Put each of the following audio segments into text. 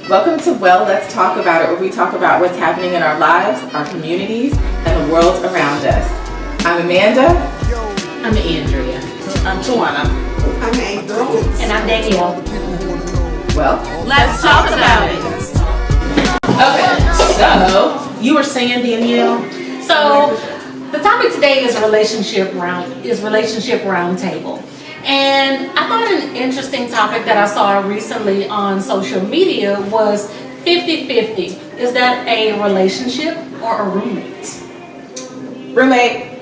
Welcome to Well, Let's Talk About It, where we talk about what's happening in our lives, our communities, and the world around us. I'm Amanda. I'm Andrea. I'm Tawana. I'm April. And I'm Danielle. Well, Let's talk about it. Okay, so you were saying, Danielle? So the topic today is relationship roundtable. And I thought an interesting topic that I saw recently on social media was 50-50. Is that a relationship or a roommate? roommate.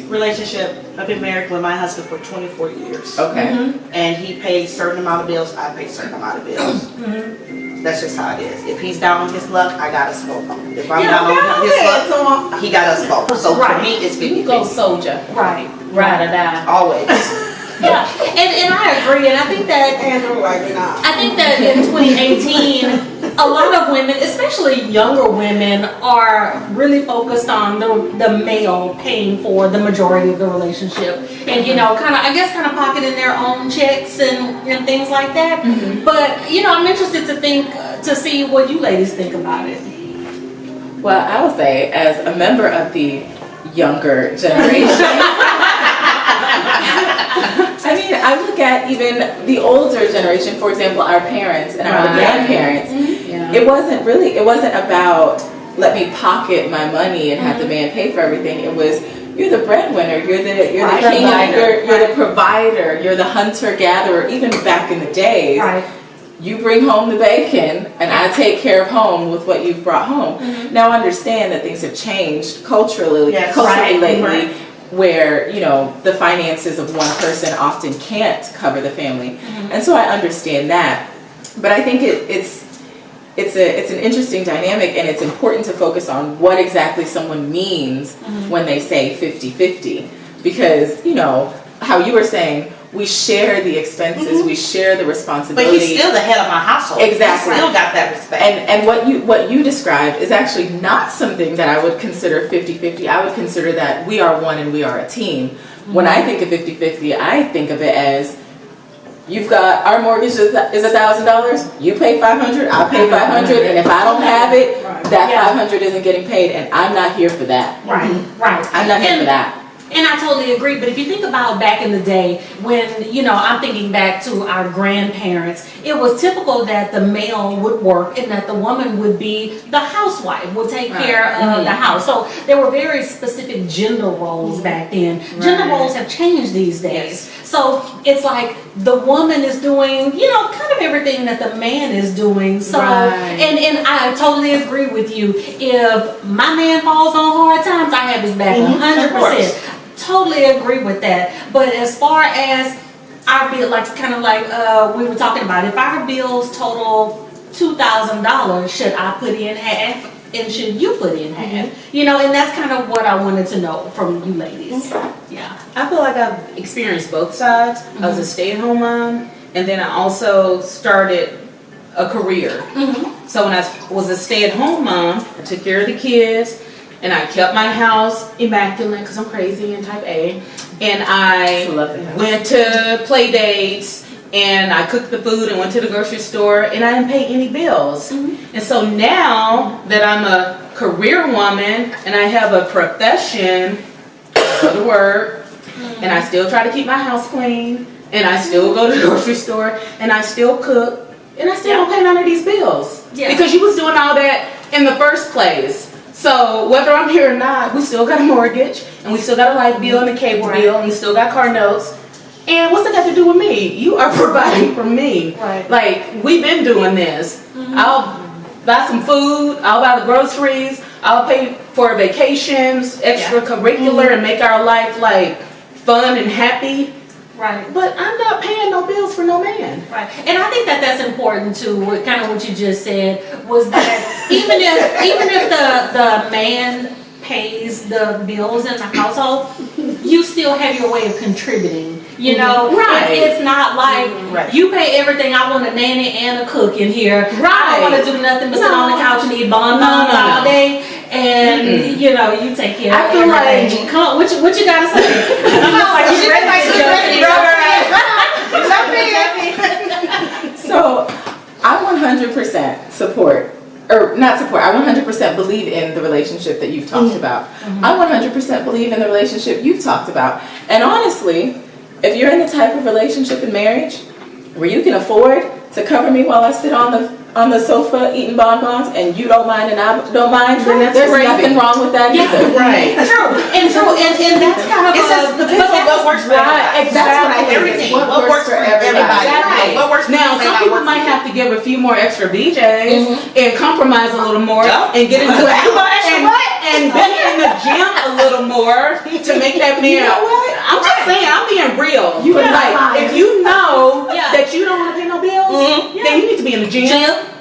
Relationship. I've been married with my husband for 24 years. Okay. And he pays certain amount of bills, I pay certain amount of bills. That's just how it is. If he's down on his luck, I got us both. If I'm down on his luck, he got us both. So for me, it's 50-50. Go soldier. Right. Ride or die. Always. Yeah, and I agree, and I think that in 2018, a lot of women, especially younger women, are really focused on the male paying for the majority of the relationship, and kind of pocketing their own checks and things like that. But I'm interested to see what you ladies think about it. Well, I will say, as a member of the younger generation, I mean, I look at even the older generation, for example, our parents and our grandparents. It wasn't about let me pocket my money and have the man pay for everything. It was, you're the breadwinner, you're the king, you're the provider, you're the hunter gatherer. Even back in the days, you bring home the bacon and I take care of home with what you've brought home. Now I understand that things have changed culturally lately. Where the finances of one person often can't cover the family, and so I understand that. But I think it's an interesting dynamic, and it's important to focus on what exactly someone means when they say 50-50, because how you were saying, we share the expenses, we share the responsibility. But he's still the head of my household. Exactly. He still got that respect. And what you described is actually not something that I would consider 50-50. I would consider that we are one and we are a team. When I think of 50-50, I think of it as, you've got, our mortgage is $1,000, you pay $500, I'll pay $500, and if I don't have it, that $500 isn't getting paid, and I'm not here for that. Right. I'm not here for that. And I totally agree, but if you think about back in the day when, I'm thinking back to our grandparents, it was typical that the male would work and that the woman would be the housewife, would take care of the house. So there were very specific gender roles back then. Gender roles have changed these days. So it's like the woman is doing, kind of everything that the man is doing. So, and I totally agree with you. If my man falls on hard times, I have his back 100%. Totally agree with that. But as far as our bill, we were talking about, if our bills total $2,000, should I put in half and should you put in half? And that's kind of what I wanted to know from you ladies. Yeah. I feel like I've experienced both sides. I was a stay-at-home mom, and then I also started a career. So when I was a stay-at-home mom, I took care of the kids, and I kept my house immaculate because I'm crazy and type A. And I went to play dates, and I cooked the food and went to the grocery store, and I didn't pay any bills. And so now that I'm a career woman and I have a profession, I go to work, and I still try to keep my house clean, and I still go to the grocery store, and I still cook, and I still don't pay none of these bills. Because you was doing all that in the first place. So whether I'm here or not, we still got a mortgage, and we still got a light bill and a cable bill, and we still got car notes. And what's that got to do with me? You are providing for me. Like, we've been doing this. I'll buy some food, I'll buy the groceries, I'll pay for vacations, extracurricular, and make our life fun and happy. But I'm not paying no bills for no man. And I think that that's important too. Kind of what you just said was that even if the man pays the bills in the household, you still have your way of contributing. It's not like you pay everything. I want a nanny and a cook in here. I don't want to do nothing but sit on the couch and eat bonbons all day. And you take care of everything. Come on, what you gotta say? So I want 100% support, or not support, I 100% believe in the relationship that you've talked about. I 100% believe in the relationship you've talked about. And honestly, if you're in the type of relationship and marriage where you can afford to cover me while I sit on the sofa eating bonbons and you don't mind and I don't mind, then there's nothing wrong with that either. Right. True. And that's kind of It's just the what works for everybody. Exactly. Everything. What works for everybody. Right. What works for Now, some people might have to give a few more extra BJs and compromise a little more and get into and be in the gym a little more to make that man. You know what? I'm just saying, I'm being real. You are like, lying. if you know that you don't want to pay no bills, then you need to be in the gym.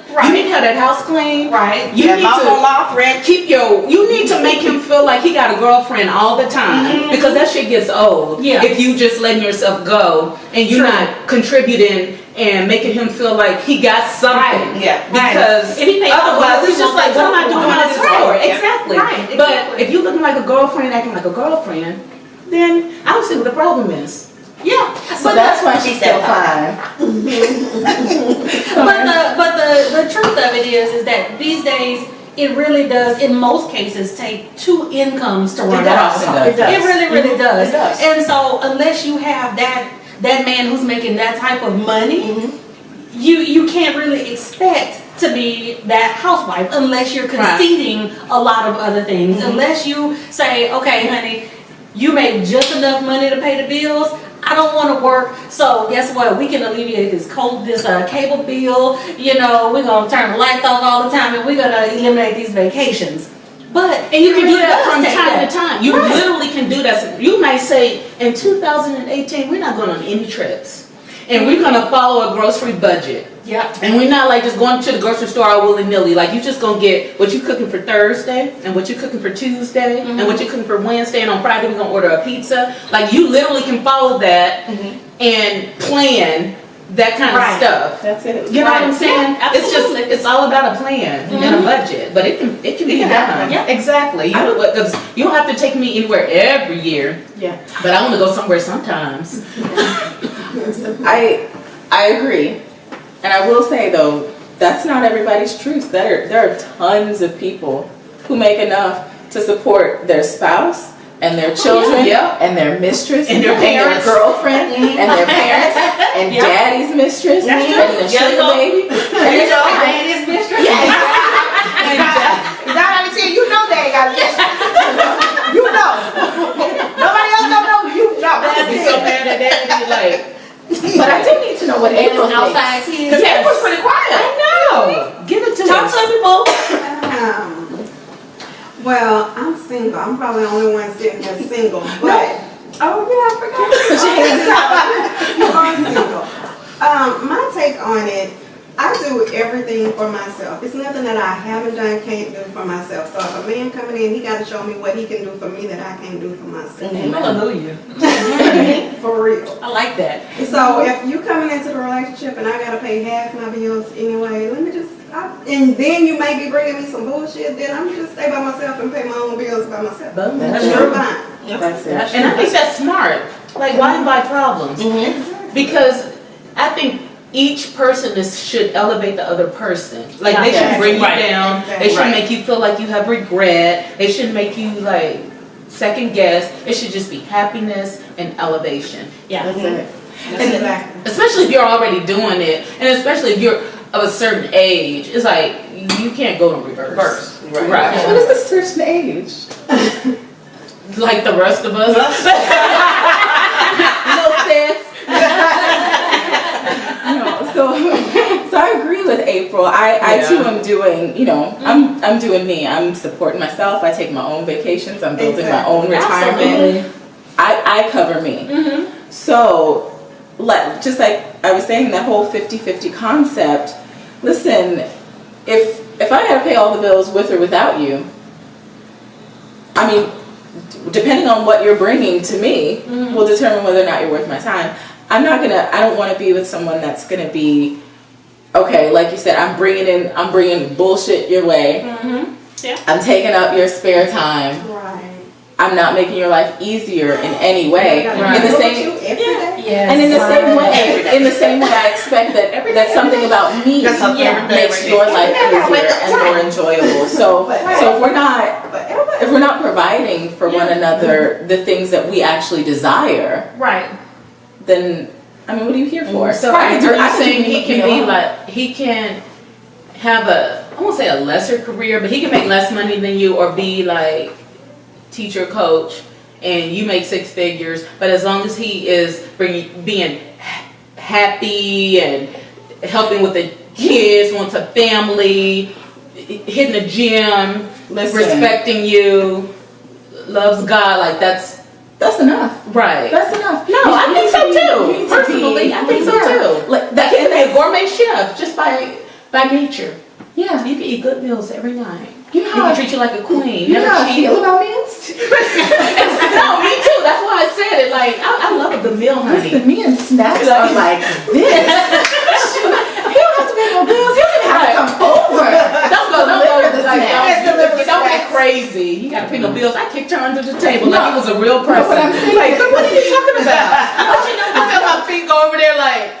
You need to have that house clean. Right. You need to you need to make him feel like he got a girlfriend all the time because that shit gets old. Yeah. If you just letting yourself go and you're not contributing and making him feel like he got something. Right. Yeah. Because If he pays otherwise all it's just like, what am I doing all this for? Right. Exactly. Right. But Exactly. if you looking like a girlfriend, acting like a girlfriend, then I don't see what the problem is. Yeah. So that's why she's still fine. But the truth of it is that these days it really does, in most cases, take two incomes to run a household. It does. It really does. It does. And so unless you have that man who's making that type of money, you can't really expect to be that housewife unless you're conceding a lot of other things. Unless you say, okay, honey, you make just enough money to pay the bills. I don't want to work, so guess what? We can alleviate this cable bill. You know, we're gonna turn the lights off all the time, and we're gonna eliminate these vacations. And you can do that from time to time. You literally can do that. You might say, in 2018, we're not going on any trips, and we're gonna follow a grocery budget. Yeah. And we're not like just going to the grocery store all willy-nilly. Like, you just gonna get what you cooking for Thursday and what you cooking for Tuesday and what you cooking for Wednesday, and on Friday we're gonna order a pizza. Like, you literally can follow that and plan that kind of stuff. That's it. You know what I'm saying? Yeah, absolutely. It's all about a plan and a budget, but it can be done. Yeah. Exactly. You don't have to take me anywhere every year. Yeah. But I want to go somewhere sometimes. I agree. And I will say though, that's not everybody's truth. There are tons of people who make enough to support their spouse and their children and their mistress and their parents, their girlfriend and their parents and daddy's mistress and the sugar baby and daddy's mistress. Is that what I tell you? You know daddy got a mistress. You know. Nobody else don't know. You know. I'd be so mad at daddy, like. But I do need to know what April outside thinks. kids. Because April's pretty quiet. I know. Give it to Talk us. to people. Well, I'm single. I'm probably the only one sitting there single. But oh yeah, I forgot. I'm single. My take on it, I do everything for myself. It's nothing that I haven't done, can't do for myself. So if a man coming in, he got to show me what he can do for me that I can't do for myself. Hallelujah. For real. I like that. So if you coming into the relationship and I gotta pay half my bills anyway, let me just, and then you may be bringing me some bullshit, then I'm just stay by myself and pay my own bills by myself. That's You're fine. That's it. And I think that's smart. Like, why invite problems? Because I think each person should elevate the other person. Like, they should bring you down. They should make you feel like you have regret. They should make you like second guess. It should just be happiness and elevation. Yeah. That's it. That's exactly. Especially if you're already doing it, and especially if you're of a certain age, it's like you can't go in reverse. Right. What is this certain age? Like the rest of us. Little sis. So I agree with April. I too am doing, I'm doing me. I'm supporting myself. I take my own vacations. I'm building my own retirement. Absolutely. I cover me. So, just like I was saying, that whole 50-50 concept, listen, if I had to pay all the bills with or without you, I mean, depending on what you're bringing to me will determine whether or not you're worth my time. I don't want to be with someone that's going to be, okay, like you said, I'm bringing bullshit your way. Yeah. I'm taking up your spare time. Right. I'm not making your life easier in any way. Right. In the same, Yes. And in the same way, I expect that something about me makes your life easier and more enjoyable. So if we're not providing for one another the things that we actually desire, right, then I mean, what are you here for? So are you saying he can be like, he can have I won't say a lesser career, but he can make less money than you, or be like teacher, coach, and you make 6 figures, but as long as he is being happy and helping with the kids, wants a family, hitting the gym, respecting you, loves God, like that's enough. Right. That's enough. No, I think so too. Personally, I think so too. Like, He can be a gourmet chef just by nature. Yeah. You can eat good meals every night. You know He how can treat you like a queen. you know Never how I cheat. feel about meals? No, me too. That's why I said it. Like, I love a good meal, honey. Listen, me and Snacks are like this. He don't have to pay no bills. He don't even have to come over. Don't get crazy. You gotta pay no bills. I kicked her under the table like it was a real person. What I'm saying Like, is- what are you talking about? I felt my feet go over there like,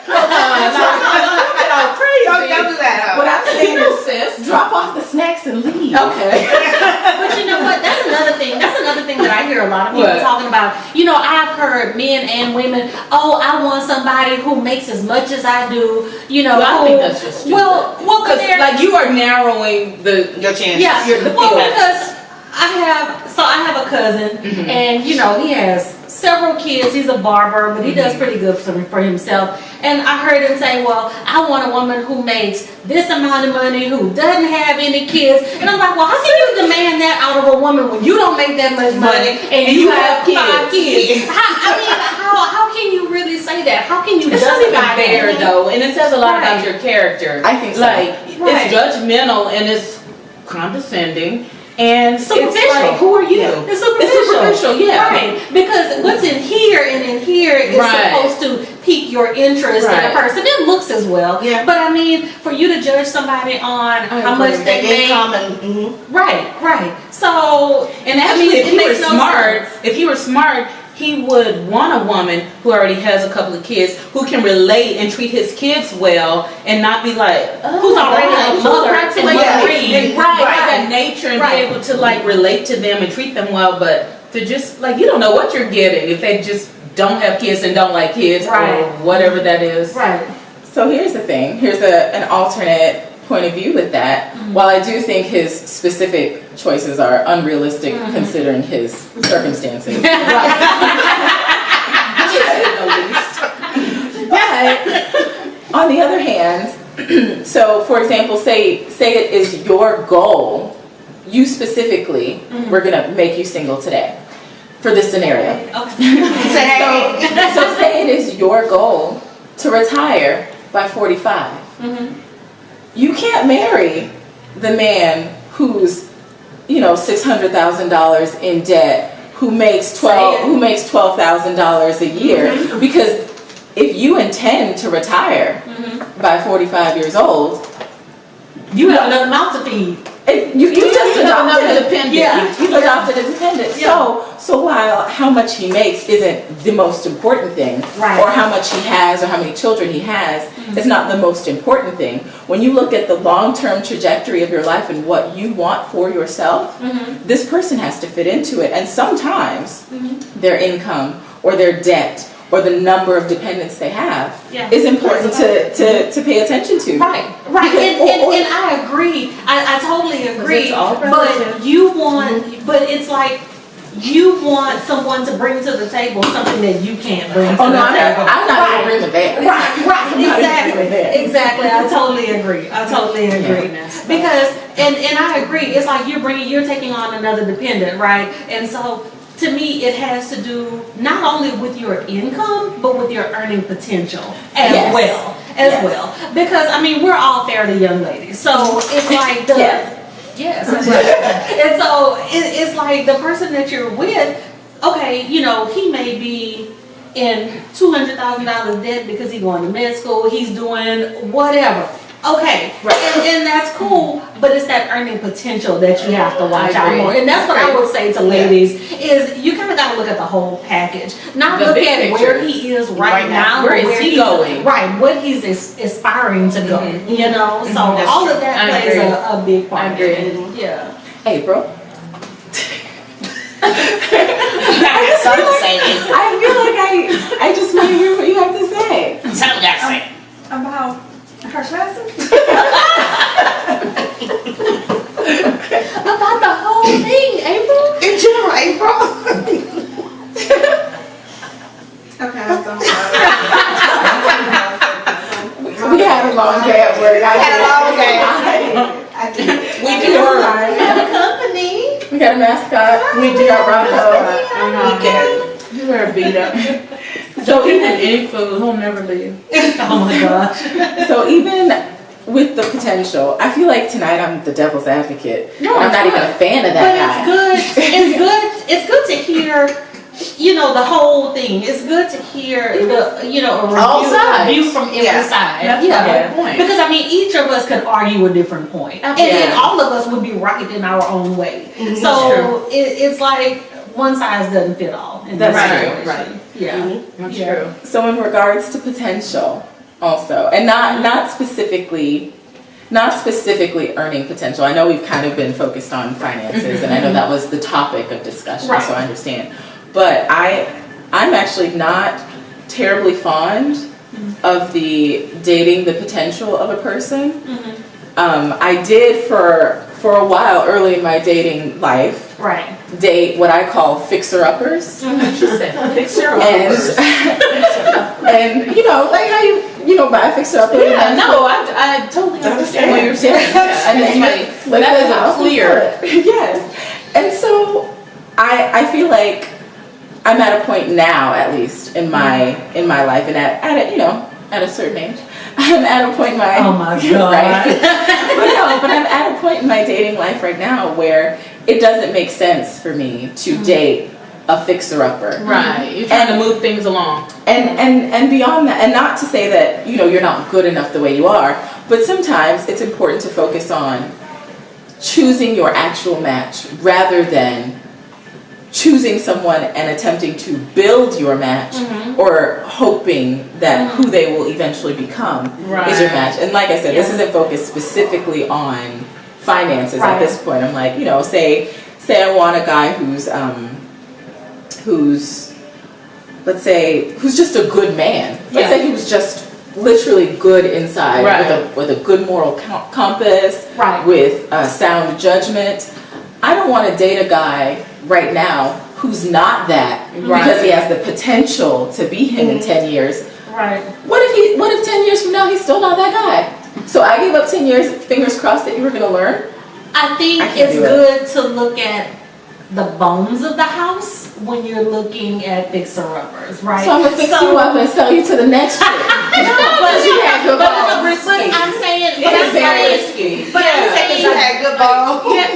crazy. Don't do that. What I'm saying You know, is, sis. drop off the snacks and leave. Okay. But you know what? That's another thing. That's another thing that I hear a lot of people What? talking about. You know, I've heard men and women, oh, I want somebody who makes as much as I do. You know, Well, I think that's just stupid. well, Because they're- like you are narrowing Your chances. yeah, the well, field. because I have a cousin, and you know, he has several kids. He's a barber, but he does pretty good for himself. And I heard him say, well, I want a woman who makes this amount of money, who doesn't have any kids. And I'm like, well, how can you demand that out of a woman when you don't make that much money and you have 5 kids? How can you really say that? How can you It's not even justify fair that? though, and it says a lot about Right. your character. I think so. Like Right. it's judgmental and it's condescending and Superficial. It's like, who are you? Yeah. It's superficial. It's superficial, yeah. Right. Because what's in here and in here is Right. supposed to pique your interest in a Right. person. It looks as well. Yeah. But I mean, for you to judge somebody on how agree. much they They make. income and Right. So, And actually, it if he were makes no smart, sense. he would want a woman who already has a couple of kids, who can relate and treat his kids well, and not be like, Who's already a mother and like married. have that nature and Right. be able to like relate to them and treat them well. But to just like, you don't know what you're getting if they just don't have kids and don't like kids Right. or whatever that is. Right. So here's the thing. Here's an alternate point of view with that. While I do think his specific choices are unrealistic considering his circumstances. But on the other hand, so for example, say it is your goal, you specifically, we're gonna make you single today for this scenario. Okay. So say it is your goal to retire by 45. You can't marry the man who's, $600,000 in debt, who makes $12,000 a year, because if you intend to retire by 45 years old, You have another mouth to feed. you just adopted another dependent. You've adopted a dependent. Yeah. So while how much he makes isn't the most important thing, Right. or how much he has, or how many children he has, is not the most important thing. When you look at the long-term trajectory of your life and what you want for yourself, this person has to fit into it. And sometimes their income or their debt or the number of dependents they have is important to pay attention to. Right. Because- And I agree. I totally agree. it's all But relative. but it's like you want someone to bring to the table something that you can't bring to Oh, no, the I'm table. not in agreement there. Right, I'm not in exactly, agreement there. exactly. I totally agree. Because, and I agree. It's like you're taking on another dependent, right? And so, to me, it has to do not only with your income, but with your earning potential as Yes. well. Yes. Because I mean, we're all fairly young ladies, so it's like the Yes. that's right. And so it's like the person that you're with. Okay, he may be in $200,000 debt because he's going to med school. He's doing whatever. Okay, and that's cool, but it's that earning potential that you have to watch I out agree. for. And that's what I would say to ladies, is you kind of got to look at the whole package. Not The look big at picture. where he is right now. Where but is he he's going? Right, what he's aspiring to go, you know? So That's all true. of that I plays agree. a big part. I agree. Yeah. April. Something to say. I feel like I just want to hear what you have to say. Something got to say. About her classes? About the whole thing, April. In general, April. Okay, I'm sorry. We had a long day at work. Had a long day. I did. We do work. We have a company. We got a mascot. We do our Bronco. You wear a beat up. So Even even any food, he'll never leave. Oh my gosh. so even with the potential, I feel like tonight I'm the devil's advocate. No, I'm not even a fan of that guy. But it's good. It's good to hear, you know, the whole thing. It's good to hear the, you know, All sides. a review from every Yeah. side. That's a good point. Because I mean, each of us could argue a different point, and then all of us would be right in our own way. So it's like one size doesn't fit all. In That's this true. situation. Right. Yeah. That's Yeah. true. So in regards to potential, also, and not specifically earning potential. I know we've kind of been focused on finances, and I know that was the topic of discussion, Right. so I understand. But I'm actually not terribly fond of the dating the potential of a person. I did for a while early in my dating life Right. date what I call fixer-uppers. And you know, like how you know buy a fixer-upper. Yeah, no, I totally understand what you're saying. And then you But that is clear. Yes. And so I feel like I'm at a point now, at least in my life, and at a, you know, at a certain age, I'm at a point in my Oh my God. right? but I'm at a point in my dating life right now where it doesn't make sense for me to date a fixer-upper. Right. You're trying to move things along. And beyond that, and not to say that, you know, you're not good enough the way you are, but sometimes it's important to focus on choosing your actual match rather than choosing someone and attempting to build your match or hoping that who they will eventually become is your match. And like I said, this isn't focused specifically on finances at this point. I'm like, you know, say I want a guy who's let's say who's just a good man. Let's say he was just literally good inside with a good moral compass, with sound judgment. I don't want to date a guy right now who's not that because he has the potential to be him in 10 years. Right. What if 10 years from now he's still not that guy? So I gave up 10 years, fingers crossed that you were going to learn. I think it's good to look at the bones of the house when you're looking at fixer-uppers, right? So I'm going to fix you up and sell you to the next chick. Because you had good But bones. I'm saying, It's very risky. but I'm saying, You had good balls. that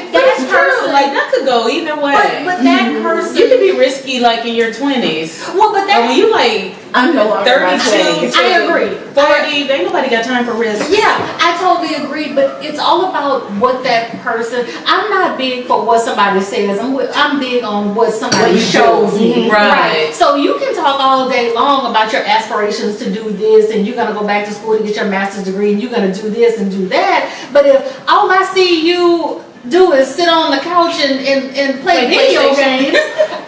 person, Like that could go either way. but that person, You could be risky like in your 20s. well, but Or that, when you like I'm no longer in my 32, 20s. I agree. 40, ain't nobody got time for risk. Yeah, I totally agree, but it's all about what that person. I'm not big for what somebody says. I'm big on what somebody shows me. Right. So you can talk all day long about your aspirations to do this, and you're gonna go back to school to get your master's degree, and you're gonna do this and do that. But if all I see you do is sit on the couch and play video games,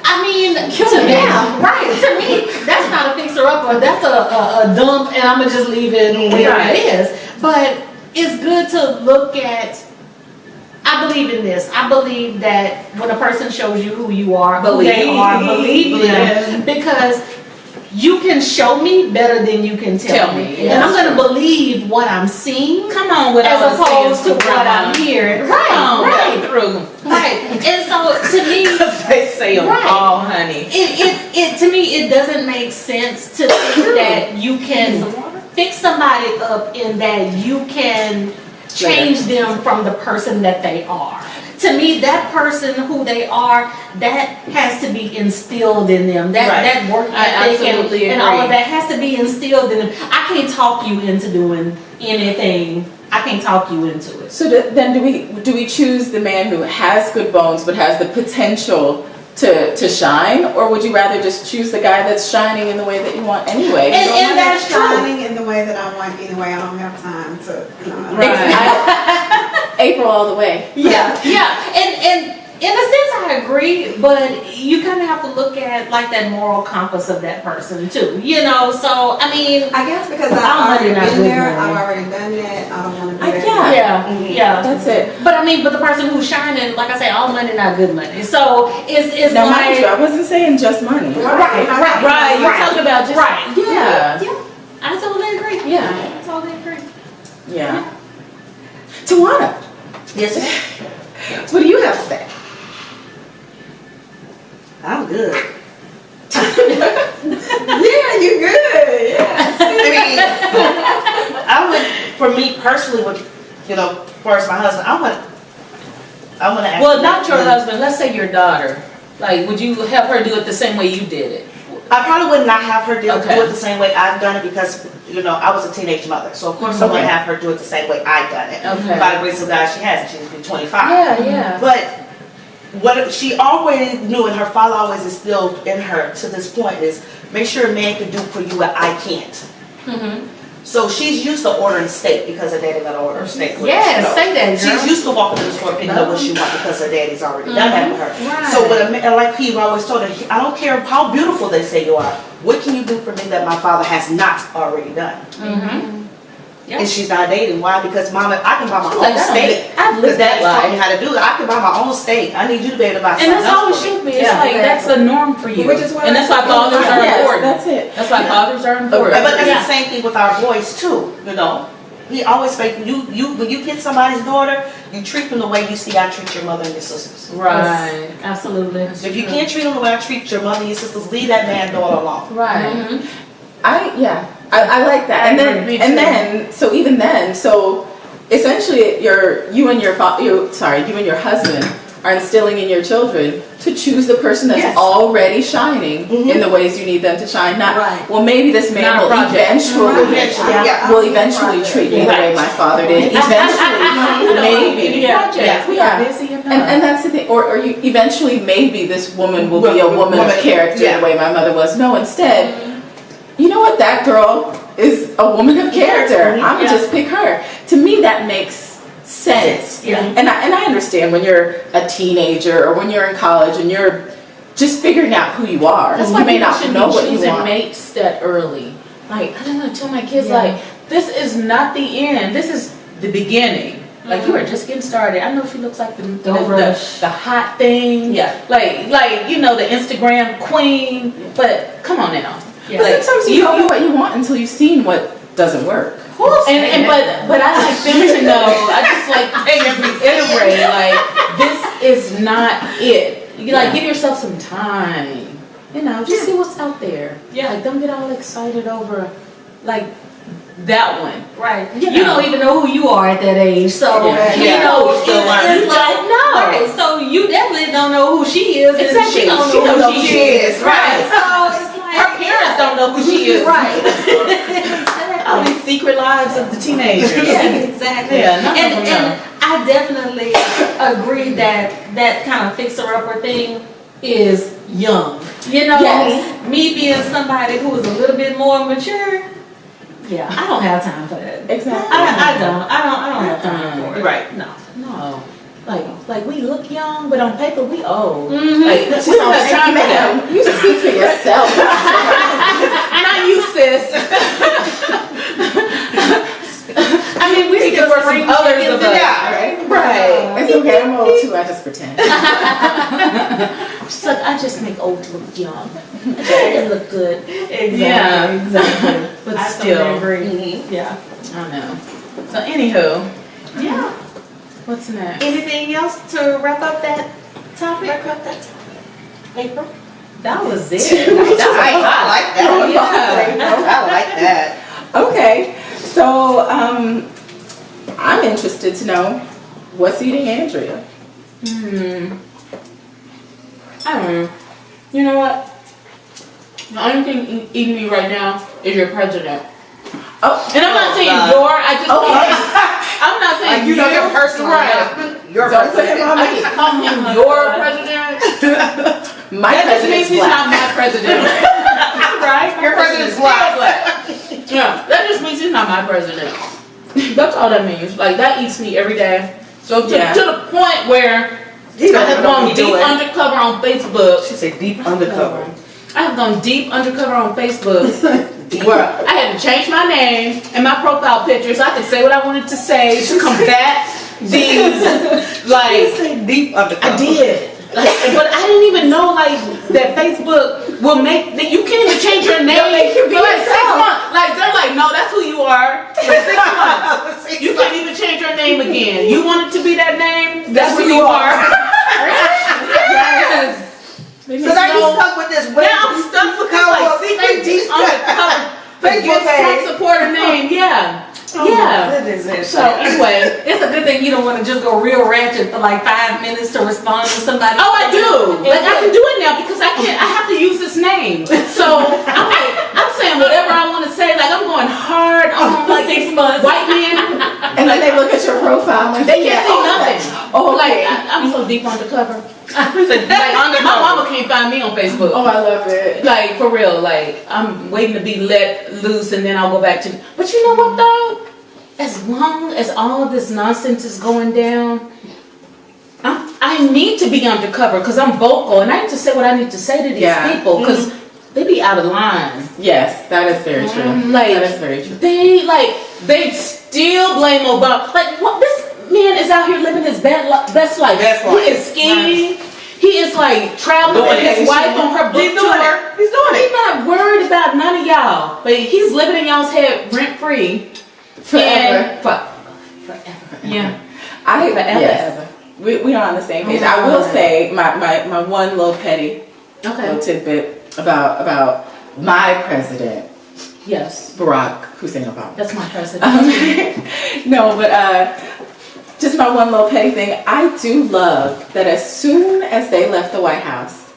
I mean, to me, that's not a fixer-upper. That's a dump, and I'm gonna just leave it where it is. But it's good to look at. I believe in this. I believe that when a person shows you who you are, who they are, believe them, because you can show me better than you can tell me. And I'm going to believe what I'm seeing. Come on with as opposed to what I'm hearing. Right. And so to me, They say them all, honey. to me, it doesn't make sense to think that you can fix somebody up in that you can change them from the person that they are. To me, that person who they are, that has to be instilled in them. That work ethic and all of that has to be instilled in them. I can't talk you into doing anything I can't talk you into it. So then do we choose the man who has good bones but has the potential to shine, or would you rather just choose the guy that's shining in the way that you want anyway? And that's true. shining in the way that I want anyway. I don't have time to, April all the way. Yeah. And in a sense, I agree, but you kind of have to look at like that moral compass of that person too, So I mean, I guess because I'm I've already not been good there, man. I've already done that. I don't want to do that. yeah, That's it. But I mean, but the person who's shining, like I say, all money not good money. So it's Now, mind like you, I wasn't saying just money. right. You're talking about just Yeah. I totally agree. Yeah. I totally agree. Yeah. Tawana, Yes, what do you have to say? I'm good. Yeah, you're good. Yeah. I would, for me personally, first my husband, I want to ask. Well, not your husband. Let's say your daughter. Like, would you have her do it the same way you did it? I probably would not have her do Okay. it the same way I've done it because, I was a teenage mother. So, of course, I wouldn't have her do it the same way I've done it. Okay. By the grace of God, she hasn't. She's been 25. Yeah. But what she already knew, and her father always instilled in her to this point, is make sure a man can do for you what I can't. Mm-hmm. So she's used to ordering steak because her daddy let her order steak. Yeah, say that, girl. She's used to walking to the store picking up what she wants because her daddy's already done that for her. Right. So what a man, like Pete always told her, I don't care how beautiful they say you are. What can you do for me that my father has not already done? Mm-hmm. Yep. And she's not dating. Why? Because mama, I can buy my like, own steak. I've lived that Daddy taught me life. how to do it. I can buy my own steak. I need you to be able to buy And something that's all it else for me. should be. It's Yeah. like, that's the norm for you. Which is what And that's why I- fathers are Yes, important. that's it. That's why fathers are important. But that's Yeah. the same thing with our boys too, He always make you when you get somebody's daughter, you treat them the way you see I treat your mother and your sisters. Right. Absolutely. If you can't treat them the way I treat your mother and your sisters, leave that man daughter alone. Right. Mm-hmm. I like that. And then Me and too. then so essentially you and your husband are instilling in your children to choose the person that's Yes. already shining in the ways you need them to shine. Not Right. well, maybe this man Not a will project. eventually treat me the way my father did. Eventually, maybe. Yeah. Busy enough. And that's the thing. Or you eventually maybe this woman will be a woman of character the way my mother was. No, instead, you know what? That girl is a woman of character. I'm gonna just pick her. To me, that makes sense. Yeah. And I understand when you're a teenager or when you're in college and you're just figuring out who you are. That's You why may people not should know be what you choosing want. mates that early. Like, I don't know, tell my kids, Yeah. like, this is not the end. This is the beginning. Like, you are just getting started. I know she looks like the rush. the hot thing. Yeah. Like, the Instagram queen. But come on now. Yeah. But sometimes you don't know what you want until you've seen what doesn't work. But I like them to know. I just like to reiterate, like, this is not it. You give yourself some time. Just see what's out there. Yeah. Like, don't get all excited over like that one. Right. You You know. don't even know who you are at that age. So, Yeah. You're still learning. it's like, no. Right. So you definitely don't know who she is. And Exactly. she don't She know don't know who who she she is. is. Right. So it's like. Her parents don't know who she is. Right. All these secret lives of the teenagers. Yeah, exactly. Yeah, none of them and know. I definitely agree that kind of fixer-upper thing is young. Yes. Me being somebody who is a little bit more mature, yeah, I don't have time for that. Exactly. I don't have time for it. Right. No. No. Like we look young, but on paper we old. Mhm. Like, She's on time, ma'am. You speak for yourself. not you, sis. I mean, we Speaking speak for for some some others of us. Yeah, right? Right. It's okay. I'm old too. I just pretend. She's like, I just make old look young. I just make it look good. Exactly. Yeah, exactly. But I still, totally agree. Yeah. I know. So, anywho, Yeah. what's next? Anything else to wrap up that topic? April? That was it. I like that. Yeah. I like that. Okay. So I'm interested to know what's eating Andrea. I don't know. You know what? The only thing eating me right now is your president. Oh, And I'm not saying God. your, I just Okay. I I'm not saying Like, you know your personal right. announcement. Your Don't put him on I me. just call him your president. My That just means president's he's not black. my president. Right? Your president's black. Yeah, that just means he's not my president. That's all that means. Like, that eats me every day. So to the point where He I don't have even know what gone he deep doing. undercover on Facebook. She said deep undercover. I have gone deep undercover on Facebook where I had to change my name and my profile picture so I could say what I wanted to say to combat these, like, Say deep undercover. I did. Like, but I didn't even know, like, that Facebook will make, that you can't even change your name for like 6 months. Like, they're like, no, that's who you are for 6 months. You can't even change your name again. You want it to be that name? That's who you are. Yes. So now you stuck with this way. Now I'm stuck with this like secret deep undercover against Trump supporter name. Yeah. So anyway, It's a good thing you don't want to just go real ratchet for like 5 minutes to respond to somebody. oh, I do. Like I can do it now because I can't. I have to use this name. So I'm like, I'm saying whatever I want to say. Like I'm going hard on For like 6 months. white men. And then they look at your profile and They can't see nothing. Oh, Like okay. I'm so deep undercover. Like, my mama can't find me on Facebook. Oh, I love it. Like for real, like I'm waiting to be let loose and then I'll go back to. But you know what though? As long as all of this nonsense is going down, I need to be undercover because I'm vocal and I need to say what I need to say to these people because they be out of line. Yes, that is very true. Like That is very true. they still blame Obama. Like what this man is out here living his best life. He is skiing. He is like traveling with his wife on her book tour. He's doing He's not worried about none of y'all, but he's living in y'all's head rent free. Forever. Forever. Yeah. Yes. We are on the same page. I will say my one little petty little tidbit about my president, Yes. Barack Hussein Obama. That's my president. No, but just my one little petty thing. I do love that as soon as they left the White House,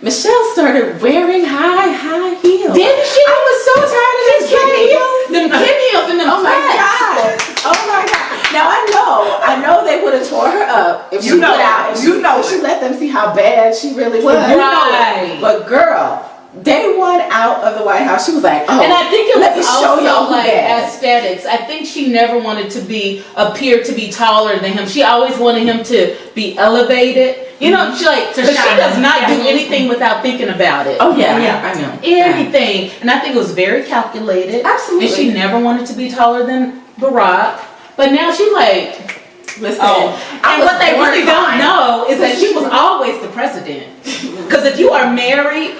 Michelle started wearing high heels. Didn't she? I was so tired of them kid heels. Them kid heels and them Oh my flats. God! Oh my God! Now I know they would have tore her up if she You know put out. it. You know if she it. let them see how bad she really was. Right. But girl, day one out of the White House, she was like, "Oh, And I think it let me was show y'all also who like bad." aesthetics. I think she never wanted to appear to be taller than him. She always wanted him to be elevated. You know, she like, but she shine. does not do Yeah. anything without thinking about it. Oh yeah, I know. Anything. And I think it was very calculated. Absolutely. And she never wanted to be taller than Barack. But now she like, Listen, and what they really don't know is that she was always the president. Because if you are married,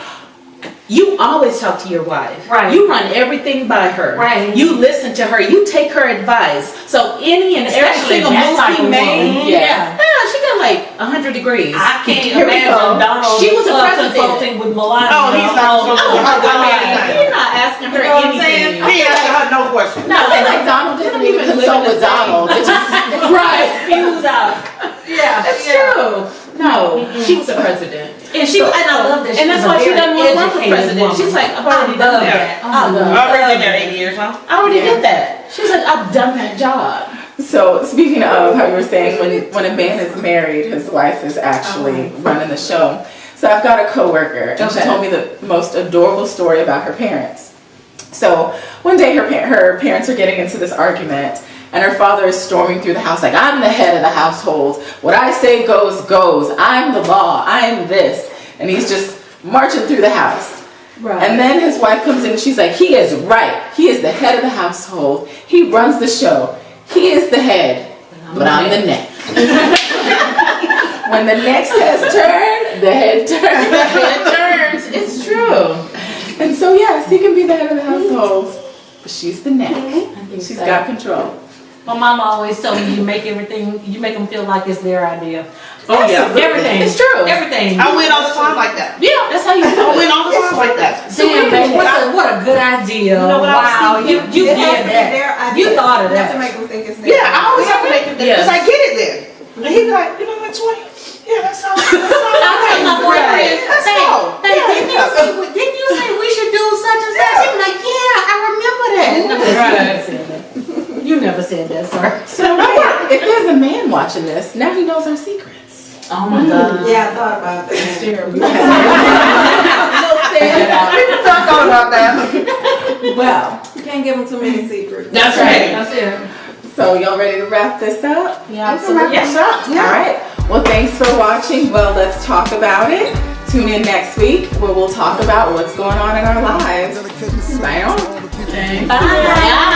you always talk to your wife. Right. You run everything by her. Right. You listen to her. You take her advice. So any and every Especially single that move type he of made, woman. yeah, she got like 100 degrees. I can't Here we imagine go. Donald She was a president. consulting with Melania. Oh, he's not Oh consulting my with her. God. You're not asking her You know what I'm saying? anything. He asking her no question. No, I feel like Donald they doesn't don't even even live consult in the with same- Donald. It just Right. Spews out. Yeah, That's true. No, she was a president. And she, and I love that. And that's why she doesn't want to run for president. She's like, I've already done that. I love I already been there that. 8 years, huh? I already did that. She's like, I've done that job. So speaking of how you were saying when a man is married, his wife is actually running the show. So I've got a coworker, and she Okay. told me the most adorable story about her parents. So one day her parents are getting into this argument, and her father is storming through the house like, "I'm the head of the household. What I say goes, goes. I'm the law. I'm this." And he's just marching through the house. Right. And then his wife comes in and she's like, "He is right. He is the head of the household. He runs the show. He is the head, but I'm the neck." When the neck has turned, the head turns. The head turns. It's true. And so yes, he can be the head of the household, but she's the neck. She's got control. My mama always told me you make them feel like it's their idea. Oh yeah. Everything. It's true. Everything. I win all the time like that. Yeah, that's how you do I it. win all the time like that. Damn, baby, what a good idea. You know what I was wow, thinking? you It has did to be their that. idea. You thought of You have that. to make them think it's their Yeah, I always have to make him Yes. because I get it then. And he be like, you know what, Toy? Yeah, that sounds I tell my boyfriend, Let's hey, go. hey, Yeah. didn't you say we should do such and such? He be like, yeah, I remember that. Right. You never said that, sir. So No, there's a man watching this, now he knows our secrets. Oh my God. Yeah, I thought about that. It's terrible. We can talk all about that. Well, You can't give them too many secrets. That's right. That's it. so y'all ready to wrap this up? Yeah, absolutely. Yes, sir. All right. Well, thanks for watching. Well, let's talk about it. Tune in next week where we'll talk about what's going on in our lives. Bye. Bye.